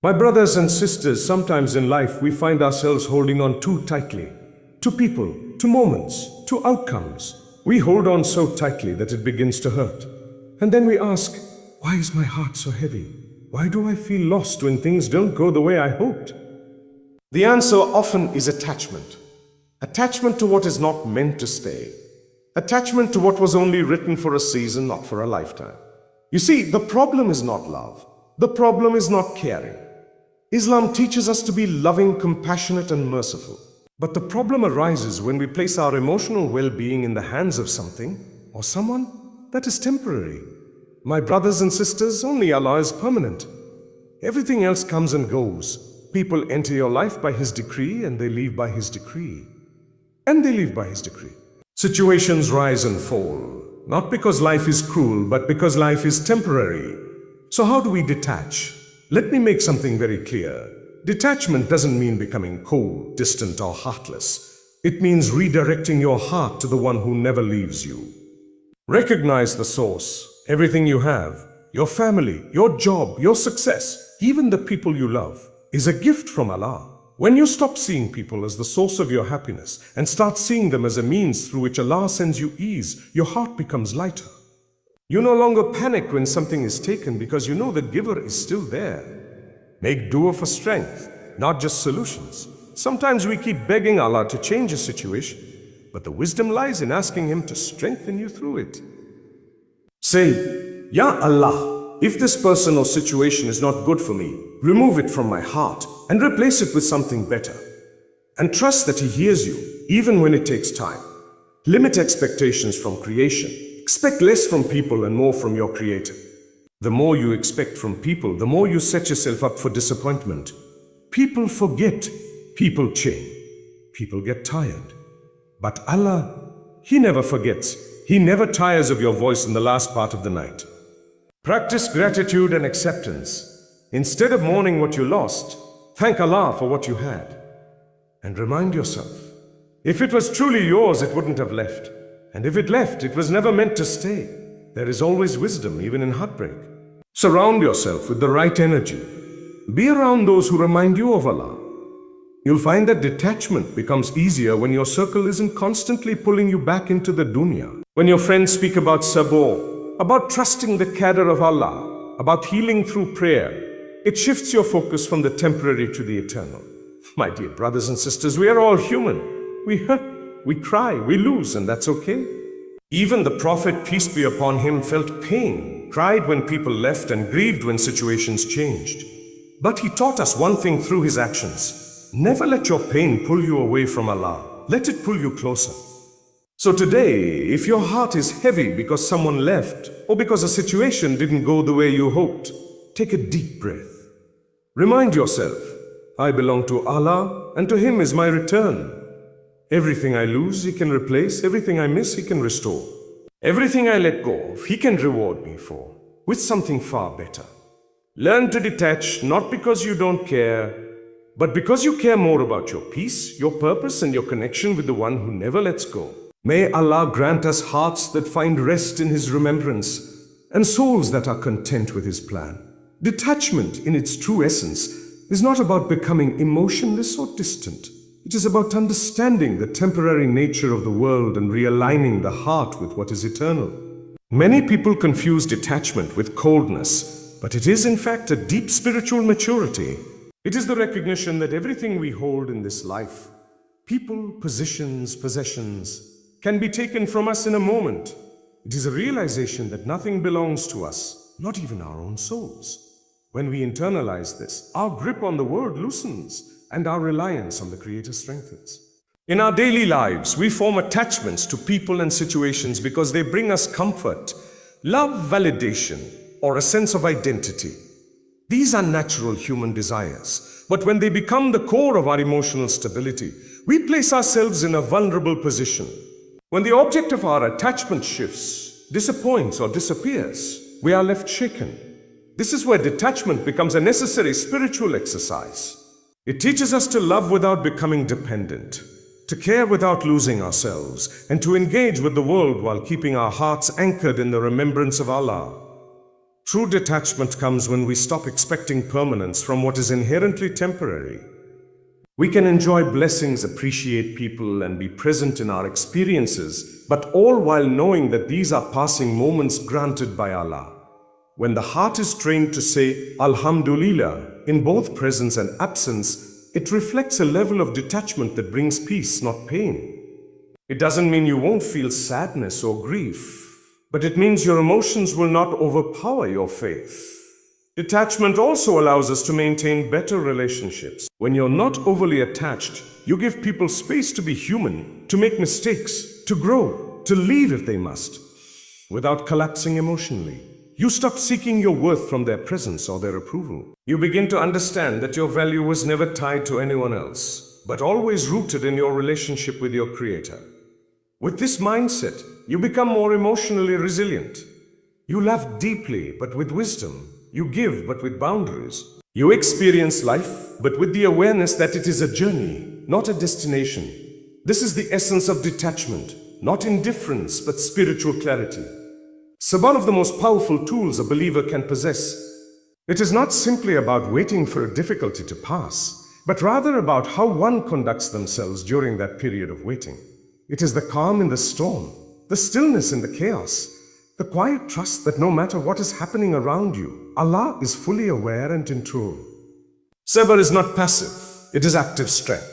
My brothers and sisters, sometimes in life we find ourselves holding on too tightly to people, to moments, to outcomes. We hold on so tightly that it begins to hurt. And then we ask, why is my heart so heavy? Why do I feel lost when things don't go the way I hoped? The answer often is attachment. Attachment to what is not meant to stay. Attachment to what was only written for a season, not for a lifetime. You see, the problem is not love. The problem is not caring. Islam teaches us to be loving, compassionate, and merciful. But the problem arises when we place our emotional well-being in the hands of something or someone that is temporary. My brothers and sisters, only Allah is permanent. Everything else comes and goes. People enter your life by His decree and they leave by His decree. Situations rise and fall, not because life is cruel, but because life is temporary. So how do we detach? Let me make something very clear. Detachment doesn't mean becoming cold, distant, or heartless. It means redirecting your heart to the one who never leaves you. Recognize the source. Everything you have, your family, your job, your success, even the people you love, is a gift from Allah. When you stop seeing people as the source of your happiness and start seeing them as a means through which Allah sends you ease, your heart becomes lighter. You no longer panic when something is taken because you know the giver is still there. Make dua for strength, not just solutions. Sometimes we keep begging Allah to change a situation, but the wisdom lies in asking Him to strengthen you through it. Say, Ya Allah, if this person or situation is not good for me, remove it from my heart and replace it with something better. And trust that He hears you, even when it takes time. Limit expectations from creation. Expect less from people and more from your Creator. The more you expect from people, the more you set yourself up for disappointment. People forget, people change, people get tired. But Allah, He never forgets. He never tires of your voice in the last part of the night. Practice gratitude and acceptance. Instead of mourning what you lost, thank Allah for what you had. And remind yourself, if it was truly yours, it wouldn't have left. And if it left, it was never meant to stay. There is always wisdom, even in heartbreak. Surround yourself with the right energy. Be around those who remind you of Allah. You'll find that detachment becomes easier when your circle isn't constantly pulling you back into the dunya. When your friends speak about sabr, about trusting the qadr of Allah, about healing through prayer, it shifts your focus from the temporary to the eternal. My dear brothers and sisters, we are all human. We hurt, we cry, we lose, and that's okay. Even the Prophet, peace be upon him, felt pain, cried when people left, and grieved when situations changed. But he taught us one thing through his actions. Never let your pain pull you away from Allah. Let it pull you closer. So today, if your heart is heavy because someone left, or because a situation didn't go the way you hoped, take a deep breath. Remind yourself, I belong to Allah, and to Him is my return. Everything I lose, He can replace. Everything I miss, He can restore. Everything I let go of, He can reward me for, with something far better. Learn to detach, not because you don't care, but because you care more about your peace, your purpose, and your connection with the one who never lets go. May Allah grant us hearts that find rest in His remembrance, and souls that are content with His plan. Detachment, in its true essence, is not about becoming emotionless or distant. It is about understanding the temporary nature of the world and realigning the heart with what is eternal. Many people confuse detachment with coldness, but it is in fact a deep spiritual maturity. It is the recognition that everything we hold in this life, people, positions, possessions, can be taken from us in a moment. It is a realization that nothing belongs to us, not even our own souls. When we internalize this, our grip on the world loosens, and our reliance on the Creator strengthens. In our daily lives, we form attachments to people and situations because they bring us comfort, love, validation, or a sense of identity. These are natural human desires, but when they become the core of our emotional stability, we place ourselves in a vulnerable position. When the object of our attachment shifts, disappoints, or disappears, we are left shaken. This is where detachment becomes a necessary spiritual exercise. It teaches us to love without becoming dependent, to care without losing ourselves, and to engage with the world while keeping our hearts anchored in the remembrance of Allah. True detachment comes when we stop expecting permanence from what is inherently temporary. We can enjoy blessings, appreciate people, and be present in our experiences, but all while knowing that these are passing moments granted by Allah. When the heart is trained to say Alhamdulillah in both presence and absence, it reflects a level of detachment that brings peace, not pain. It doesn't mean you won't feel sadness or grief, but it means your emotions will not overpower your faith. Detachment also allows us to maintain better relationships. When you're not overly attached, you give people space to be human, to make mistakes, to grow, to leave if they must, without collapsing emotionally. You stop seeking your worth from their presence or their approval. You begin to understand that your value was never tied to anyone else, but always rooted in your relationship with your Creator. With this mindset, you become more emotionally resilient. You love deeply, but with wisdom. You give, but with boundaries. You experience life, but with the awareness that it is a journey, not a destination. This is the essence of detachment, not indifference, but spiritual clarity. So one of the most powerful tools a believer can possess. It is not simply about waiting for a difficulty to pass, but rather about how one conducts themselves during that period of waiting. It is the calm in the storm, the stillness in the chaos, the quiet trust that no matter what is happening around you, Allah is fully aware and in control. Sabr is not passive, it is active strength.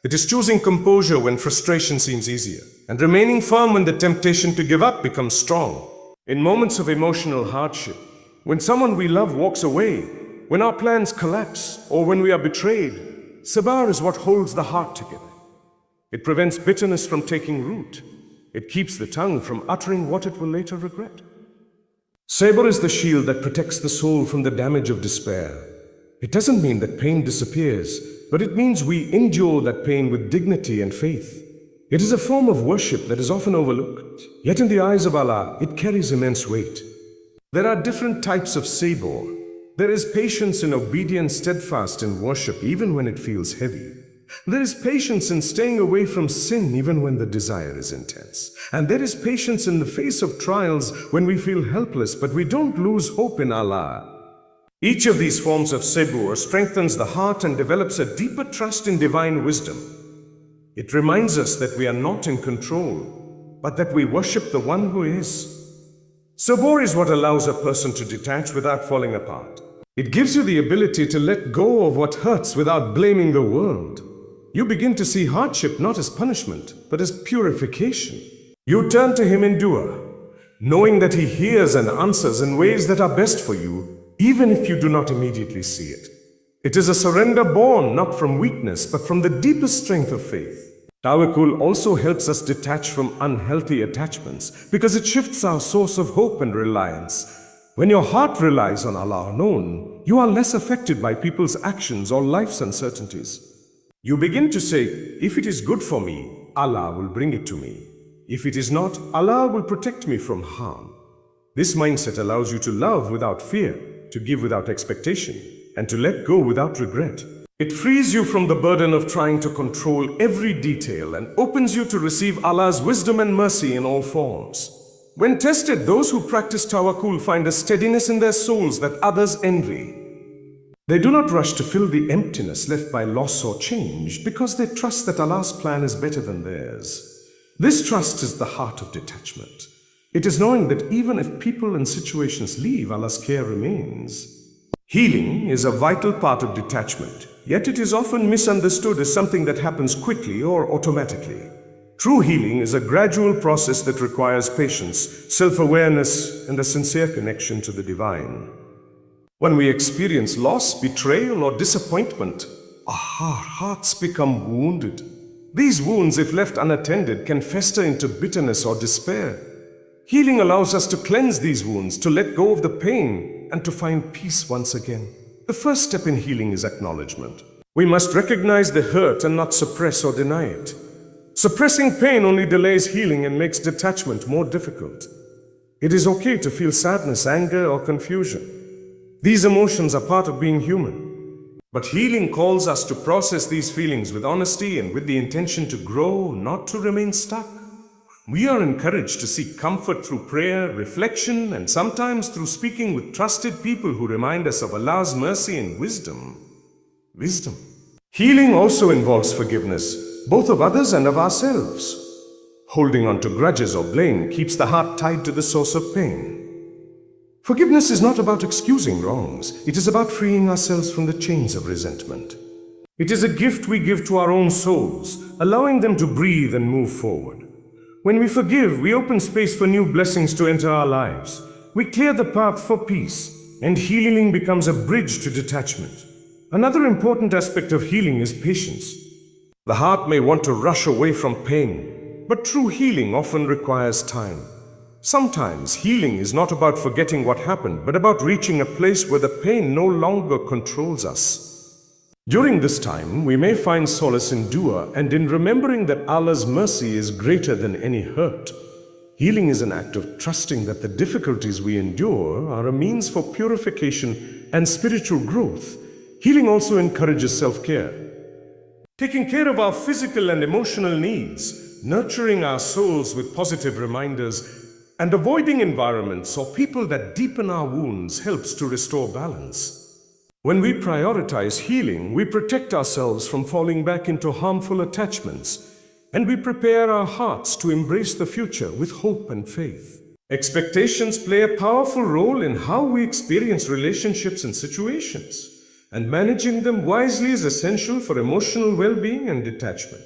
It is choosing composure when frustration seems easier, and remaining firm when the temptation to give up becomes strong. In moments of emotional hardship, when someone we love walks away, when our plans collapse, or when we are betrayed, sabr is what holds the heart together. It prevents bitterness from taking root. It keeps the tongue from uttering what it will later regret. Sabr is the shield that protects the soul from the damage of despair. It doesn't mean that pain disappears, but it means we endure that pain with dignity and faith. It is a form of worship that is often overlooked, yet in the eyes of Allah, it carries immense weight. There are different types of sabr. There is patience in obedience, steadfast in worship, even when it feels heavy. There is patience in staying away from sin even when the desire is intense. And there is patience in the face of trials when we feel helpless, but we don't lose hope in Allah. Each of these forms of sabr strengthens the heart and develops a deeper trust in divine wisdom. It reminds us that we are not in control, but that we worship the one who is. Sabr is what allows a person to detach without falling apart. It gives you the ability to let go of what hurts without blaming the world. You begin to see hardship not as punishment, but as purification. You turn to Him in dua, knowing that He hears and answers in ways that are best for you, even if you do not immediately see it. It is a surrender born not from weakness, but from the deepest strength of faith. Tawakkul also helps us detach from unhealthy attachments because it shifts our source of hope and reliance. When your heart relies on Allah alone, you are less affected by people's actions or life's uncertainties. You begin to say, if it is good for me, Allah will bring it to me. If it is not, Allah will protect me from harm. This mindset allows you to love without fear, to give without expectation, and to let go without regret. It frees you from the burden of trying to control every detail and opens you to receive Allah's wisdom and mercy in all forms. When tested, those who practice tawakkul find a steadiness in their souls that others envy. They do not rush to fill the emptiness left by loss or change because they trust that Allah's plan is better than theirs. This trust is the heart of detachment. It is knowing that even if people and situations leave, Allah's care remains. Healing is a vital part of detachment, yet it is often misunderstood as something that happens quickly or automatically. True healing is a gradual process that requires patience, self-awareness, and a sincere connection to the divine. When we experience loss, betrayal, or disappointment, our hearts become wounded. These wounds, if left unattended, can fester into bitterness or despair. Healing allows us to cleanse these wounds, to let go of the pain, and to find peace once again. The first step in healing is acknowledgement. We must recognize the hurt and not suppress or deny it. Suppressing pain only delays healing and makes detachment more difficult. It is okay to feel sadness, anger, or confusion. These emotions are part of being human. But healing calls us to process these feelings with honesty and with the intention to grow, not to remain stuck. We are encouraged to seek comfort through prayer, reflection, and sometimes through speaking with trusted people who remind us of Allah's mercy and wisdom. Healing also involves forgiveness, both of others and of ourselves. Holding on to grudges or blame keeps the heart tied to the source of pain. Forgiveness is not about excusing wrongs, it is about freeing ourselves from the chains of resentment. It is a gift we give to our own souls, allowing them to breathe and move forward. When we forgive, we open space for new blessings to enter our lives. We clear the path for peace, and healing becomes a bridge to detachment. Another important aspect of healing is patience. The heart may want to rush away from pain, but true healing often requires time. Sometimes healing is not about forgetting what happened, but about reaching a place where the pain no longer controls us. During this time, we may find solace in dua and in remembering that Allah's mercy is greater than any hurt. Healing is an act of trusting that the difficulties we endure are a means for purification and spiritual growth. Healing also encourages self-care. Taking care of our physical and emotional needs, nurturing our souls with positive reminders, and avoiding environments or people that deepen our wounds helps to restore balance. When we prioritize healing, we protect ourselves from falling back into harmful attachments, and we prepare our hearts to embrace the future with hope and faith. Expectations play a powerful role in how we experience relationships and situations, and managing them wisely is essential for emotional well-being and detachment.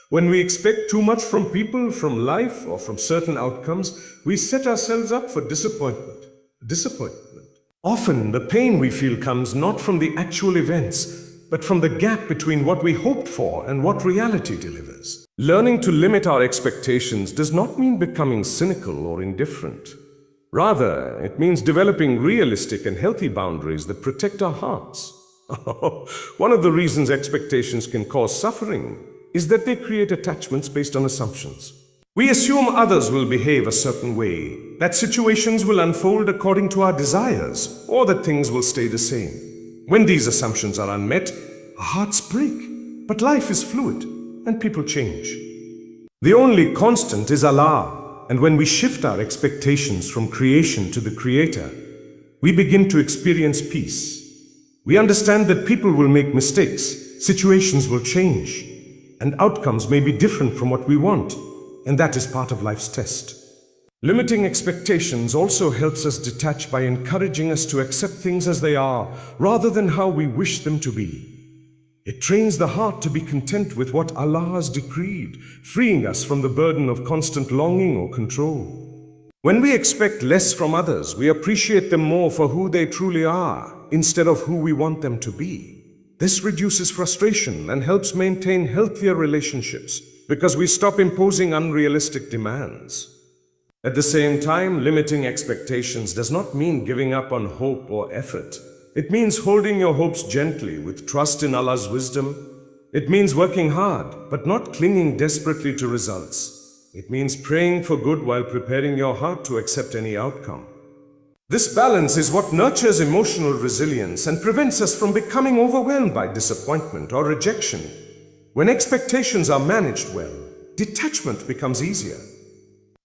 When we expect too much from people, from life, or from certain outcomes, we set ourselves up for disappointment. Often, the pain we feel comes not from the actual events, but from the gap between what we hoped for and what reality delivers. Learning to limit our expectations does not mean becoming cynical or indifferent. Rather, it means developing realistic and healthy boundaries that protect our hearts. One of the reasons expectations can cause suffering is that they create attachments based on assumptions. We assume others will behave a certain way, that situations will unfold according to our desires, or that things will stay the same. When these assumptions are unmet, our hearts break. But life is fluid, and people change. The only constant is Allah, and when we shift our expectations from creation to the Creator, we begin to experience peace. We understand that people will make mistakes, situations will change, and outcomes may be different from what we want, and that is part of life's test. Limiting expectations also helps us detach by encouraging us to accept things as they are, rather than how we wish them to be. It trains the heart to be content with what Allah has decreed, freeing us from the burden of constant longing or control. When we expect less from others, we appreciate them more for who they truly are, instead of who we want them to be. This reduces frustration and helps maintain healthier relationships, because we stop imposing unrealistic demands. At the same time, limiting expectations does not mean giving up on hope or effort. It means holding your hopes gently with trust in Allah's wisdom. It means working hard, but not clinging desperately to results. It means praying for good while preparing your heart to accept any outcome. This balance is what nurtures emotional resilience and prevents us from becoming overwhelmed by disappointment or rejection. When expectations are managed well, detachment becomes easier.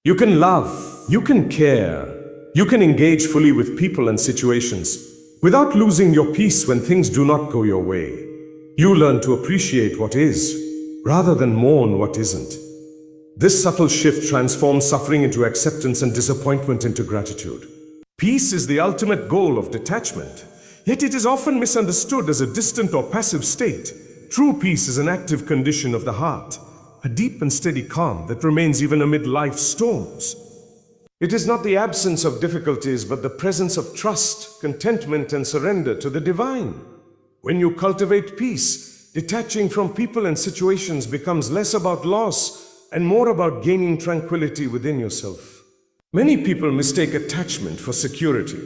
You can love, you can care, you can engage fully with people and situations without losing your peace when things do not go your way. You learn to appreciate what is, rather than mourn what isn't. This subtle shift transforms suffering into acceptance and disappointment into gratitude. Peace is the ultimate goal of detachment, yet it is often misunderstood as a distant or passive state. True peace is an active condition of the heart, a deep and steady calm that remains even amid life's storms. It is not the absence of difficulties, but the presence of trust, contentment, and surrender to the divine. When you cultivate peace, detaching from people and situations becomes less about loss and more about gaining tranquility within yourself. Many people mistake attachment for security,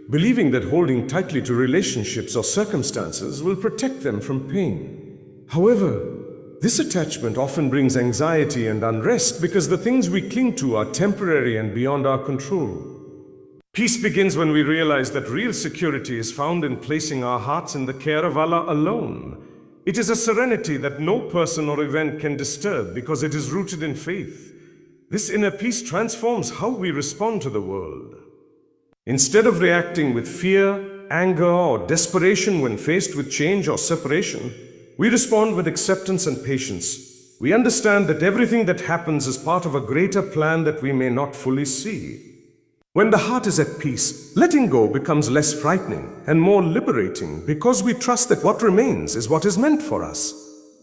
believing that holding tightly to relationships or circumstances will protect them from pain. However, this attachment often brings anxiety and unrest because the things we cling to are temporary and beyond our control. Peace begins when we realize that real security is found in placing our hearts in the care of Allah alone. It is a serenity that no person or event can disturb because it is rooted in faith. This inner peace transforms how we respond to the world. Instead of reacting with fear, anger, or desperation when faced with change or separation, we respond with acceptance and patience. We understand that everything that happens is part of a greater plan that we may not fully see. When the heart is at peace, letting go becomes less frightening and more liberating because we trust that what remains is what is meant for us.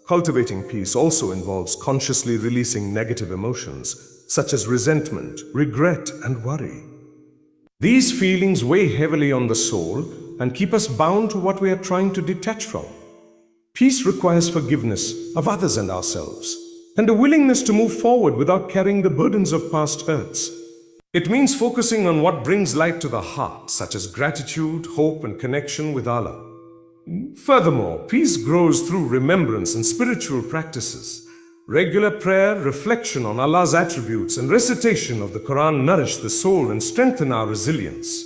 Cultivating peace also involves consciously releasing negative emotions, such as resentment, regret, and worry. These feelings weigh heavily on the soul and keep us bound to what we are trying to detach from. Peace requires forgiveness of others and ourselves, and a willingness to move forward without carrying the burdens of past hurts. It means focusing on what brings light to the heart, such as gratitude, hope, and connection with Allah. Furthermore, peace grows through remembrance and spiritual practices. Regular prayer, reflection on Allah's attributes, and recitation of the Quran nourish the soul and strengthen our resilience.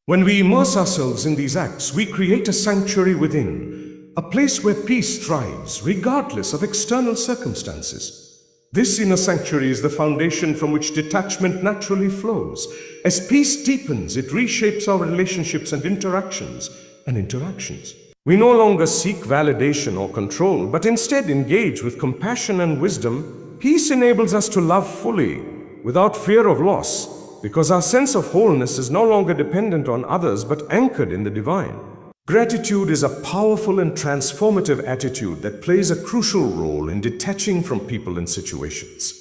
When we immerse ourselves in these acts, we create a sanctuary within, a place where peace thrives, regardless of external circumstances. This inner sanctuary is the foundation from which detachment naturally flows. As peace deepens, it reshapes our relationships and interactions. We no longer seek validation or control, but instead engage with compassion and wisdom. Peace enables us to love fully, without fear of loss, because our sense of wholeness is no longer dependent on others, but anchored in the divine. Gratitude is a powerful and transformative attitude that plays a crucial role in detaching from people and situations.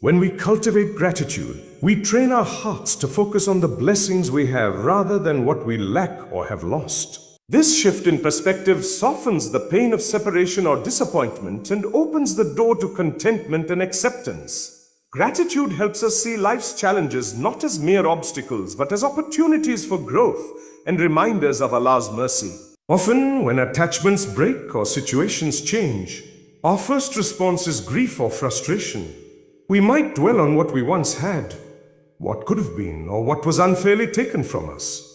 When we cultivate gratitude, we train our hearts to focus on the blessings we have rather than what we lack or have lost. This shift in perspective softens the pain of separation or disappointment and opens the door to contentment and acceptance. Gratitude helps us see life's challenges not as mere obstacles, but as opportunities for growth and reminders of Allah's mercy. Often, when attachments break or situations change, our first response is grief or frustration. We might dwell on what we once had, what could have been, or what was unfairly taken from us.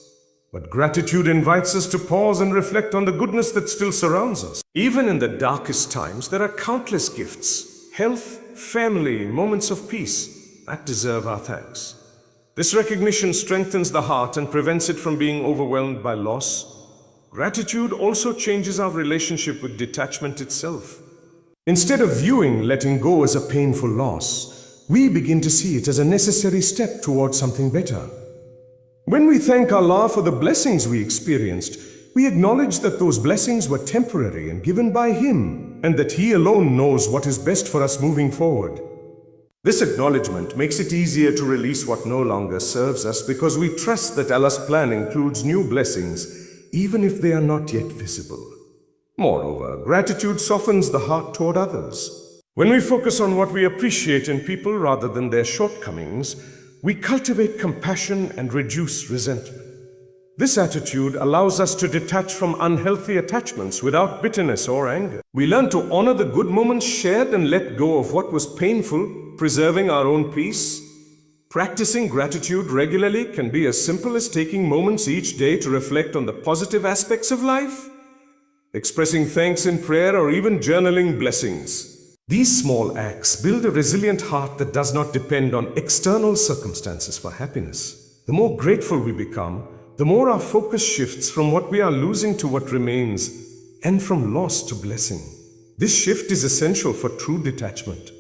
But gratitude invites us to pause and reflect on the goodness that still surrounds us. Even in the darkest times, there are countless gifts, health, family, moments of peace that deserve our thanks. This recognition strengthens the heart and prevents it from being overwhelmed by loss. Gratitude also changes our relationship with detachment itself. Instead of viewing letting go as a painful loss, we begin to see it as a necessary step towards something better. When we thank Allah for the blessings we experienced, we acknowledge that those blessings were temporary and given by Him, and that He alone knows what is best for us moving forward. This acknowledgement makes it easier to release what no longer serves us because we trust that Allah's plan includes new blessings, even if they are not yet visible. Moreover, gratitude softens the heart toward others. When we focus on what we appreciate in people rather than their shortcomings, we cultivate compassion and reduce resentment. This attitude allows us to detach from unhealthy attachments without bitterness or anger. We learn to honor the good moments shared and let go of what was painful, preserving our own peace. Practicing gratitude regularly can be as simple as taking moments each day to reflect on the positive aspects of life, expressing thanks in prayer, or even journaling blessings. These small acts build a resilient heart that does not depend on external circumstances for happiness. The more grateful we become, the more our focus shifts from what we are losing to what remains, and from loss to blessing. This shift is essential for true detachment.